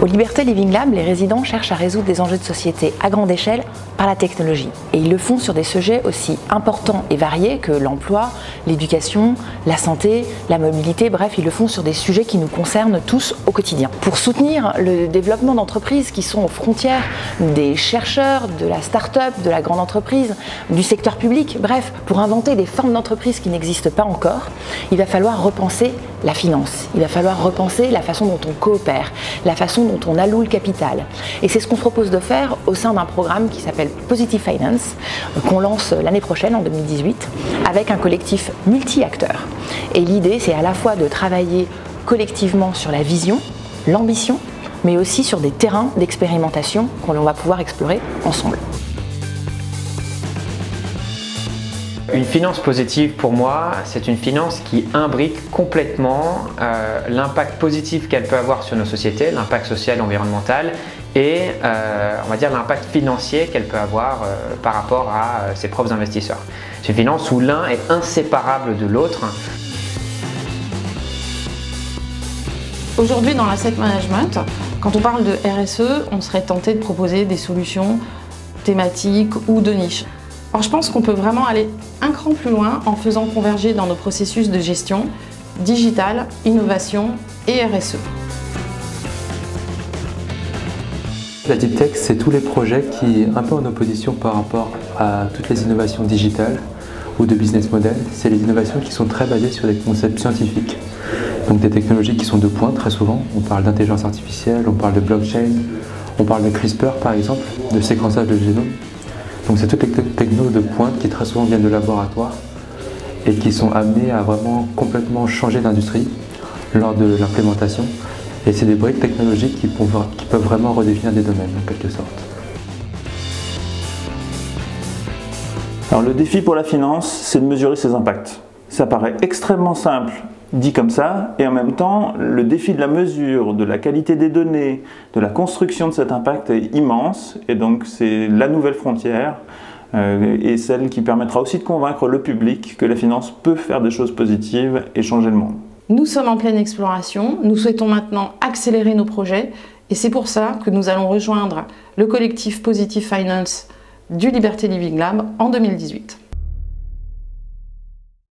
Au Liberté Living Lab, les résidents cherchent à résoudre des enjeux de société à grande échelle par la technologie. Et ils le font sur des sujets aussi importants et variés que l'emploi, l'éducation, la santé, la mobilité, bref, ils le font sur des sujets qui nous concernent tous au quotidien. Pour soutenir le développement d'entreprises qui sont aux frontières des chercheurs, de la start-up, de la grande entreprise, du secteur public, bref, pour inventer des formes d'entreprises qui n'existent pas encore, il va falloir repenser la finance, il va falloir repenser la façon dont on coopère, la façon dont on alloue le capital. Et c'est ce qu'on se propose de faire au sein d'un programme qui s'appelle Positive Finance, qu'on lance l'année prochaine, en 2018, avec un collectif multi-acteurs. Et l'idée, c'est à la fois de travailler collectivement sur la vision, l'ambition, mais aussi sur des terrains d'expérimentation qu'on va pouvoir explorer ensemble. Une finance positive, pour moi, c'est une finance qui imbrique complètement l'impact positif qu'elle peut avoir sur nos sociétés, l'impact social et environnemental, et on va dire l'impact financier qu'elle peut avoir par rapport à ses propres investisseurs. C'est une finance où l'un est inséparable de l'autre. Aujourd'hui, dans l'asset management, quand on parle de RSE, on serait tenté de proposer des solutions thématiques ou de niche. Or, je pense qu'on peut vraiment aller un cran plus loin en faisant converger dans nos processus de gestion digital, innovation et RSE. La Deep Tech, c'est tous les projets qui, un peu en opposition par rapport à toutes les innovations digitales ou de business model, c'est les innovations qui sont très basées sur des concepts scientifiques. Donc des technologies qui sont de pointe très souvent. On parle d'intelligence artificielle, on parle de blockchain, on parle de CRISPR par exemple, de séquençage de génome. Donc c'est toutes les technos de pointe qui très souvent viennent de laboratoires et qui sont amenées à vraiment complètement changer l'industrie lors de l'implémentation. Et c'est des briques technologiques qui peuvent vraiment redéfinir des domaines en quelque sorte. Alors le défi pour la finance, c'est de mesurer ses impacts. Ça paraît extrêmement simple dit comme ça, et en même temps, le défi de la mesure, de la qualité des données, de la construction de cet impact est immense, et donc c'est la nouvelle frontière, et celle qui permettra aussi de convaincre le public que la finance peut faire des choses positives et changer le monde. Nous sommes en pleine exploration, nous souhaitons maintenant accélérer nos projets, et c'est pour ça que nous allons rejoindre le collectif Positive Finance du Liberté Living Lab en 2018.